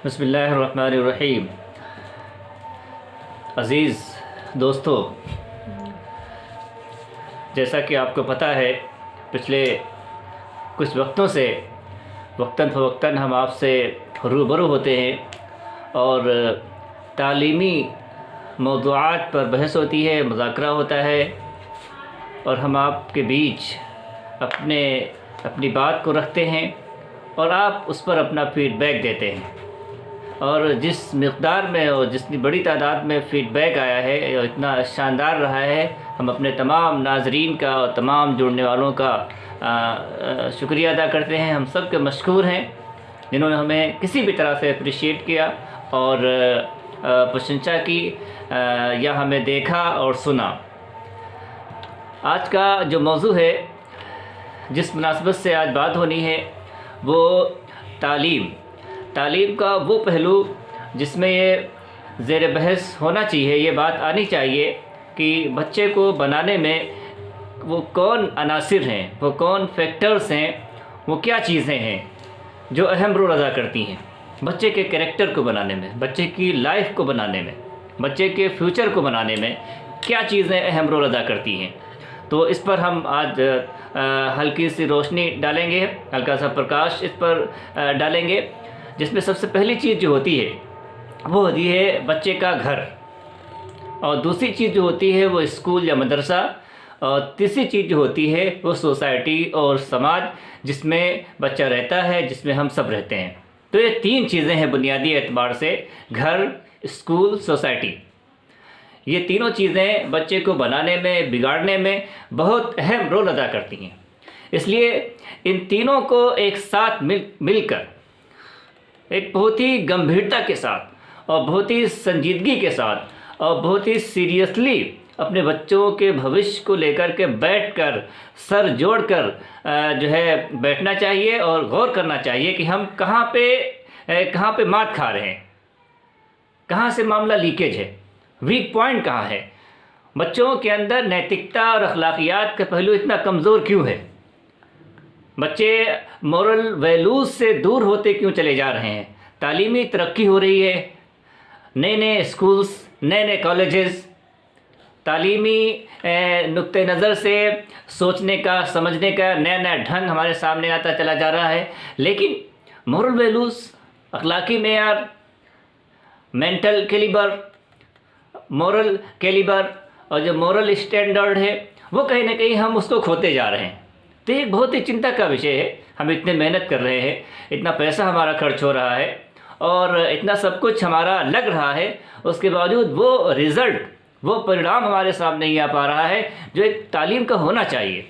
बिस्मिल्लाहिर्रहमानिर्रहीम। अज़ीज़ दोस्तों, जैसा कि आपको पता है, पिछले कुछ वक्तों से वक्तन फ़वक्तन हम आपसे रूबरू होते हैं और तालीमी मौज़ूआत पर बहस होती है, मुज़ाकरा होता है और हम आपके बीच अपनी बात को रखते हैं और आप उस पर अपना फ़ीडबैक देते हैं। और जिस मक़दार में और जितनी बड़ी तादाद में फ़ीडबैक आया है और इतना शानदार रहा है, हम अपने तमाम नाज़रीन का और तमाम जुड़ने वालों का शुक्रिया अदा करते हैं। हम सब के मशकूर हैं जिन्होंने हमें किसी भी तरह से अप्रिशिएट किया और प्रशंसा की या हमें देखा और सुना। आज का जो मौजू है, जिस मुनासबत से आज बात होनी है, वो तालीम का वो पहलू जिसमें ये ज़ेर बहस होना चाहिए, ये बात आनी चाहिए कि बच्चे को बनाने में वो कौन अनासिर हैं, वो कौन फैक्टर्स हैं, वो क्या चीज़ें हैं जो अहम रोल अदा करती हैं बच्चे के कैरेक्टर को बनाने में, बच्चे की लाइफ को बनाने में, बच्चे के फ्यूचर को बनाने में क्या चीज़ें अहम रोल अदा करती हैं। तो इस पर हम आज हल्की सी रोशनी डालेंगे, हल्का सा प्रकाश इस पर डालेंगे, जिसमें सबसे पहली चीज़ जो होती है वो होती है बच्चे का घर, और दूसरी चीज़ जो होती है वो स्कूल या मदरसा, और तीसरी चीज़ जो होती है वो सोसाइटी और समाज जिसमें बच्चा रहता है, जिसमें हम सब रहते हैं। तो ये तीन चीज़ें हैं बुनियादी एतबार से, घर, स्कूल, सोसाइटी। ये तीनों चीज़ें बच्चे को बनाने में, बिगाड़ने में बहुत अहम रोल अदा करती हैं। इसलिए इन तीनों को एक साथ मिलकर एक बहुत ही गंभीरता के साथ और बहुत ही संजीदगी के साथ और बहुत ही सीरियसली अपने बच्चों के भविष्य को लेकर के बैठकर सर जोड़कर जो है बैठना चाहिए और गौर करना चाहिए कि हम कहाँ पे मात खा रहे हैं, कहाँ से मामला लीकेज है, वीक पॉइंट कहाँ है, बच्चों के अंदर नैतिकता और अखलाकियात का पहलू इतना कमज़ोर क्यों है, बच्चे मॉरल वैल्यूज़ से दूर होते क्यों चले जा रहे हैं। तालीमी तरक्की हो रही है, नए नए स्कूल्स, नए नए कॉलेजेस, तालीमी नुक्ते नज़र से सोचने का, समझने का नया नया ढंग हमारे सामने आता चला जा रहा है, लेकिन मॉरल वैल्यूज़, अखलाकी मेयार, मेंटल कैलिबर, मॉरल कैलिबर और जो मॉरल स्टैंडर्ड है वो कहीं ना कहीं हम उसको खोते जा रहे हैं। तो ये बहुत ही चिंता का विषय है। हम इतने मेहनत कर रहे हैं, इतना पैसा हमारा खर्च हो रहा है और इतना सब कुछ हमारा लग रहा है, उसके बावजूद वो रिज़ल्ट, वो परिणाम हमारे सामने नहीं आ पा रहा है जो एक तालीम का होना चाहिए।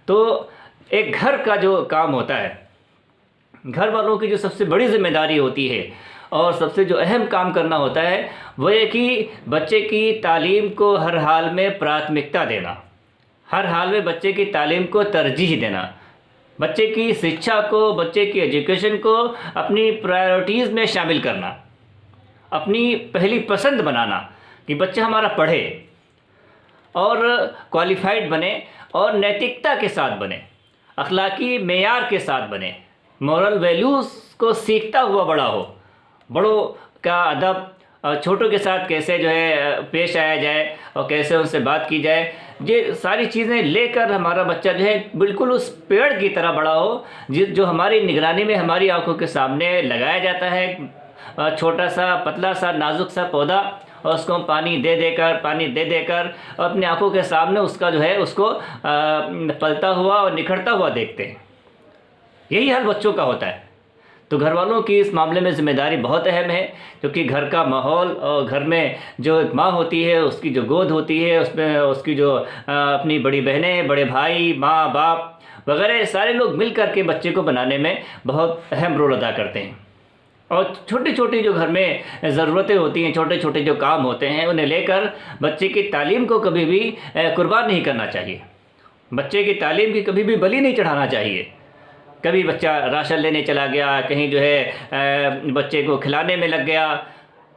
तो एक घर का जो काम होता है, घर वालों की जो सबसे बड़ी जिम्मेदारी होती है और सबसे जो अहम काम करना होता है वो ये कि बच्चे की तालीम को हर हाल में प्राथमिकता देना, हर हाल में बच्चे की तालीम को तरजीह देना, बच्चे की शिक्षा को, बच्चे की एजुकेशन को अपनी प्रायोरिटीज़ में शामिल करना, अपनी पहली पसंद बनाना कि बच्चा हमारा पढ़े और क्वालिफाइड बने और नैतिकता के साथ बने, अखलाकी मेयार के साथ बने, मॉरल वैल्यूज़ को सीखता हुआ बड़ा हो, बड़ों का अदब, छोटों के साथ कैसे जो है पेश आया जाए और कैसे उनसे बात की जाए, ये सारी चीज़ें लेकर हमारा बच्चा जो है बिल्कुल उस पेड़ की तरह बड़ा हो जो हमारी निगरानी में, हमारी आंखों के सामने लगाया जाता है। छोटा सा, पतला सा, नाजुक सा पौधा, और उसको पानी दे देकर और अपनी आंखों के सामने उसका जो है उसको पलता हुआ और निखरता हुआ देखते हैं। यही हाल बच्चों का होता है। तो घर वालों की इस मामले में ज़िम्मेदारी बहुत अहम है, क्योंकि घर का माहौल और घर में जो एक माँ होती है, उसकी जो गोद होती है, उसमें उसकी जो अपनी बड़ी बहनें, बड़े भाई, माँ बाप वगैरह सारे लोग मिल कर के बच्चे को बनाने में बहुत अहम रोल अदा करते हैं। और छोटी छोटी जो घर में ज़रूरतें होती हैं, छोटे छोटे जो काम होते हैं, उन्हें लेकर बच्चे की तालीम को कभी भी कुर्बान नहीं करना चाहिए, बच्चे की तालीम की कभी भी बलि नहीं चढ़ाना चाहिए। कभी बच्चा राशन लेने चला गया, कहीं जो है बच्चे को खिलाने में लग गया,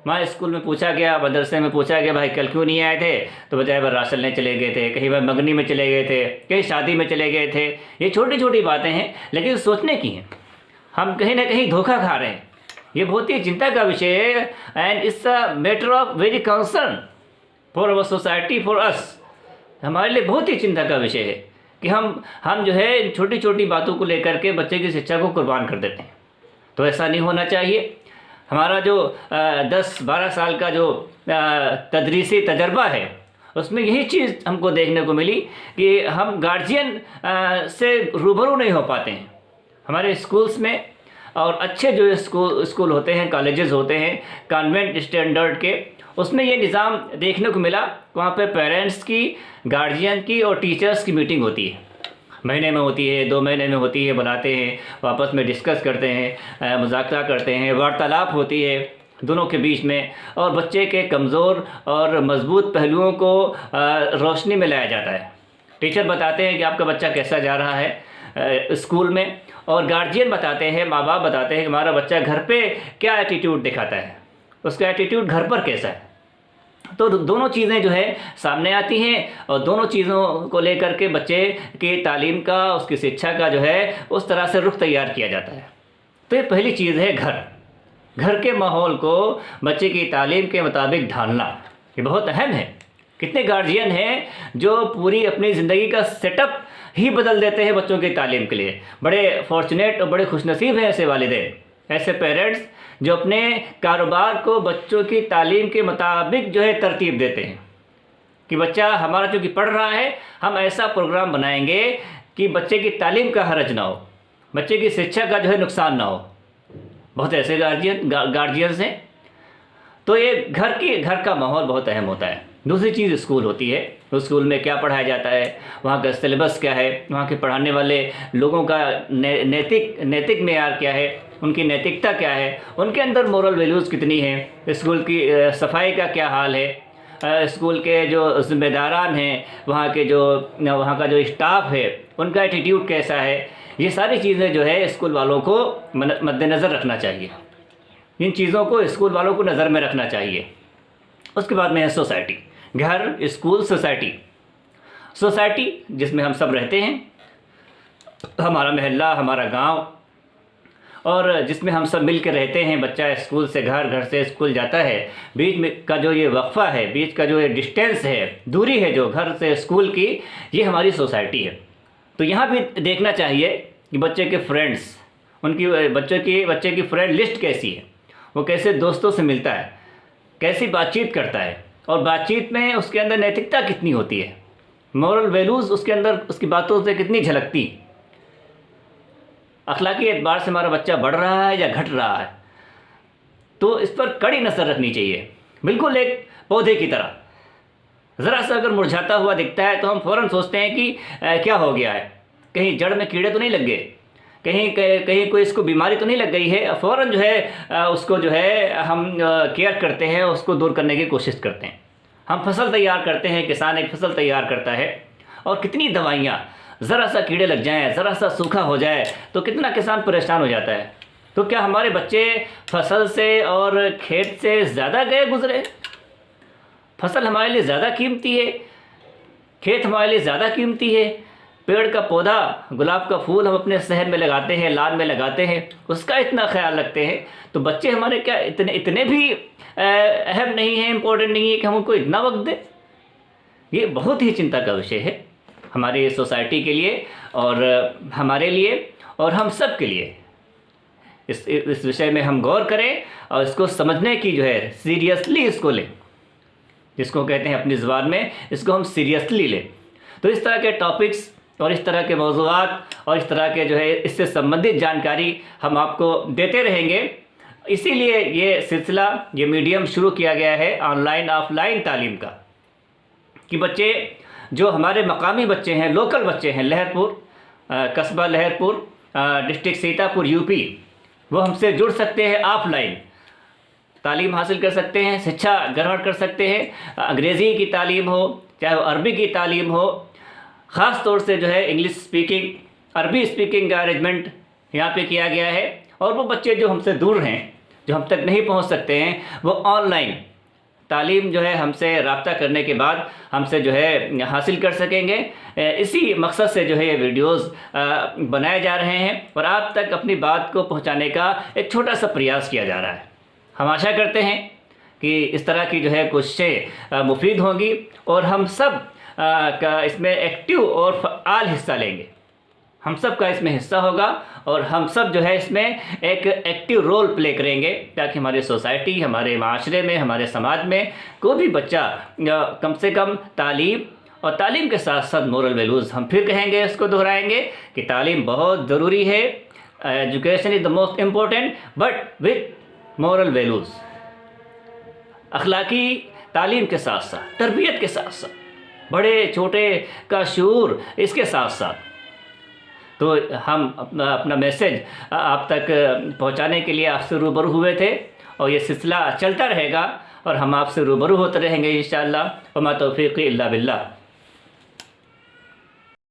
वहाँ स्कूल में पूछा गया, मदरसे में पूछा गया, भाई कल क्यों नहीं आए थे, तो बजाय वह राशन लेने चले गए थे, कहीं वह मंगनी में चले गए थे, कहीं शादी में चले गए थे। ये छोटी छोटी बातें हैं, लेकिन सोचने की हैं। हम कहीं ना कहीं धोखा खा रहे हैं, ये बहुत ही चिंता का विषय है and it's a matter of very concern for our society, for us. हमारे लिए बहुत ही चिंता का विषय है कि हम जो है छोटी छोटी बातों को लेकर के बच्चे की शिक्षा को कुर्बान कर देते हैं। तो ऐसा नहीं होना चाहिए। हमारा जो 10-12 साल का जो तदरीसी तजर्बा है उसमें यही चीज़ हमको देखने को मिली कि हम गार्जियन से रूबरू नहीं हो पाते हैं। हमारे स्कूल्स में और अच्छे जो स्कूल होते हैं, कॉलेजेस होते हैं कॉन्वेंट स्टैंडर्ड के, उसमें ये निज़ाम देखने को मिला। वहाँ पे पेरेंट्स की, गार्जियन की और टीचर्स की मीटिंग होती है, महीने में होती है, 2 महीने में होती है, बुलाते हैं, आपस में डिस्कस करते हैं, मुज़ाकरा करते हैं, वार्तालाप होती है दोनों के बीच में, और बच्चे के कमज़ोर और मज़बूत पहलुओं को रोशनी में लाया जाता है। टीचर बताते हैं कि आपका बच्चा कैसा जा रहा है स्कूल में, और गार्जियन बताते हैं, माँ बाप बताते हैं कि हमारा बच्चा घर पे क्या एटीट्यूड दिखाता है, उसका एटीट्यूड घर पर कैसा है। तो दोनों चीज़ें जो है सामने आती हैं और दोनों चीज़ों को लेकर के बच्चे की तालीम का, उसकी शिक्षा का जो है उस तरह से रुख तैयार किया जाता है। तो ये पहली चीज़ है घर के माहौल को बच्चे की तालीम के मुताबिक ढालना, ये बहुत अहम है। कितने गार्जियन हैं जो पूरी अपनी ज़िंदगी का सेटअप ही बदल देते हैं बच्चों की तालीम के लिए। बड़े फॉर्चुनेट और बड़े खुशनसीब हैं ऐसे वालिदैन, ऐसे पेरेंट्स जो अपने कारोबार को बच्चों की तालीम के मुताबिक जो है तरतीब देते हैं कि बच्चा हमारा चूँकि पढ़ रहा है, हम ऐसा प्रोग्राम बनाएंगे कि बच्चे की तालीम का हर्ज ना हो, बच्चे की शिक्षा का जो है नुकसान ना हो। बहुत ऐसे गार्जियंस हैं। तो ये घर का माहौल बहुत अहम होता है। दूसरी चीज़ स्कूल होती है। तो स्कूल में क्या पढ़ाया जाता है, वहाँ का सिलेबस क्या है, वहाँ के पढ़ाने वाले लोगों का नैतिक मेयार क्या है, उनकी नैतिकता क्या है, उनके अंदर मोरल वैल्यूज़ कितनी हैं, स्कूल की सफाई का क्या हाल है, स्कूल के जो ज़िम्मेदारान हैं, वहाँ का जो स्टाफ है उनका एटीट्यूड कैसा है, ये सारी चीज़ें जो है स्कूल वालों को मद्देनज़र रखना चाहिए। इन चीज़ों को स्कूल वालों को नज़र में रखना चाहिए। उसके बाद में है सोसाइटी, घर, स्कूल, सोसाइटी जिसमें हम सब रहते हैं, हमारा मोहल्ला, हमारा गांव, और जिसमें हम सब मिल के रहते हैं। बच्चा स्कूल से घर, घर से स्कूल जाता है, बीच में का जो ये वक्फा है, बीच का जो ये डिस्टेंस है, दूरी है जो घर से स्कूल की, ये हमारी सोसाइटी है। तो यहाँ भी देखना चाहिए कि बच्चे के फ्रेंड्स, बच्चे की फ्रेंड लिस्ट कैसी है, वो कैसे दोस्तों से मिलता है, कैसी बातचीत करता है, और बातचीत में उसके अंदर नैतिकता कितनी होती है, मॉरल वैल्यूज़ उसके अंदर उसकी बातों से कितनी झलकती, अखलाकी एतबार से हमारा बच्चा बढ़ रहा है या घट रहा है। तो इस पर कड़ी नज़र रखनी चाहिए। बिल्कुल एक पौधे की तरह, ज़रा सा अगर मुरझाता हुआ दिखता है तो हम फ़ौरन सोचते हैं कि क्या हो गया है, कहीं जड़ में कीड़े तो नहीं लग गए, कहीं कोई इसको बीमारी तो नहीं लग गई है। फ़ौरन जो है उसको जो है हम केयर करते हैं, उसको दूर करने की कोशिश करते हैं। हम फसल तैयार करते हैं, किसान एक फसल तैयार करता है, और कितनी दवाइयाँ, ज़रा सा कीड़े लग जाएँ, ज़रा सा सूखा हो जाए तो कितना किसान परेशान हो जाता है। तो क्या हमारे बच्चे फसल से और खेत से ज़्यादा गए गुजरे? फसल हमारे लिए ज़्यादा कीमती है, खेत हमारे लिए ज़्यादा कीमती है। पेड़ का पौधा, गुलाब का फूल हम अपने शहर में लगाते हैं, लान में लगाते हैं, उसका इतना ख्याल रखते हैं। तो बच्चे हमारे क्या इतने भी अहम नहीं हैं, इम्पोर्टेंट नहीं है कि हम उनको इतना वक्त दें? ये बहुत ही चिंता का विषय है हमारी सोसाइटी के लिए और हमारे लिए और हम सब के लिए। इस विषय में हम गौर करें और इसको समझने की जो है सीरियसली इसको लें, जिसको कहते हैं अपनी ज़ुबान में, इसको हम सीरियसली लें। तो इस तरह के टॉपिक्स और इस तरह के मौज़ूआत और इस तरह के जो है इससे संबंधित जानकारी हम आपको देते रहेंगे। इसीलिए ये सिलसिला, ये मीडियम शुरू किया गया है ऑनलाइन ऑफलाइन तालीम का, कि बच्चे जो हमारे मकामी बच्चे हैं, लोकल बच्चे हैं, लहरपुर, कस्बा लहरपुर, डिस्ट्रिक्ट सीतापुर, यूपी, वो हमसे जुड़ सकते हैं, ऑफलाइन तालीम हासिल कर सकते हैं, शिक्षा ग्रहण कर सकते हैं। अंग्रेज़ी की तालीम हो, चाहे वो अरबी की तालीम हो, ख़ास तौर से जो है इंग्लिश स्पीकिंग, अरबी स्पीकिंग का अरेंजमेंट यहाँ पे किया गया है। और वो बच्चे जो हमसे दूर हैं, जो हम तक नहीं पहुँच सकते हैं, वो ऑनलाइन तालीम जो है हमसे रब्ता करने के बाद हमसे जो है हासिल कर सकेंगे। इसी मकसद से जो है ये वीडियोस बनाए जा रहे हैं और आप तक अपनी बात को पहुंचाने का एक छोटा सा प्रयास किया जा रहा है। हम आशा करते हैं कि इस तरह की जो है कोशिशें मुफीद होंगी और हम सब का इसमें एक्टिव और फ़आल हिस्सा लेंगे। हम सब का इसमें हिस्सा होगा और हम सब जो है इसमें एक एक्टिव रोल प्ले करेंगे ताकि हमारी सोसाइटी, हमारे माशरे में, हमारे समाज में कोई भी बच्चा कम से कम तालीम और तालीम के साथ साथ मोरल वैल्यूज़, हम फिर कहेंगे, इसको दोहराएंगे कि तालीम बहुत ज़रूरी है। Education is the most important but with moral values. अखलाकी तालीम के साथ साथ, तरबियत के साथ साथ, बड़े छोटे का शूर इसके साथ साथ। तो हम अपना मैसेज आप तक पहुंचाने के लिए आपसे रूबरू हुए थे और ये सिलसिला चलता रहेगा और हम आपसे रूबरू होते रहेंगे इंशाअल्लाह। वमा तौफीक़ी इल्ला बिल्लाह।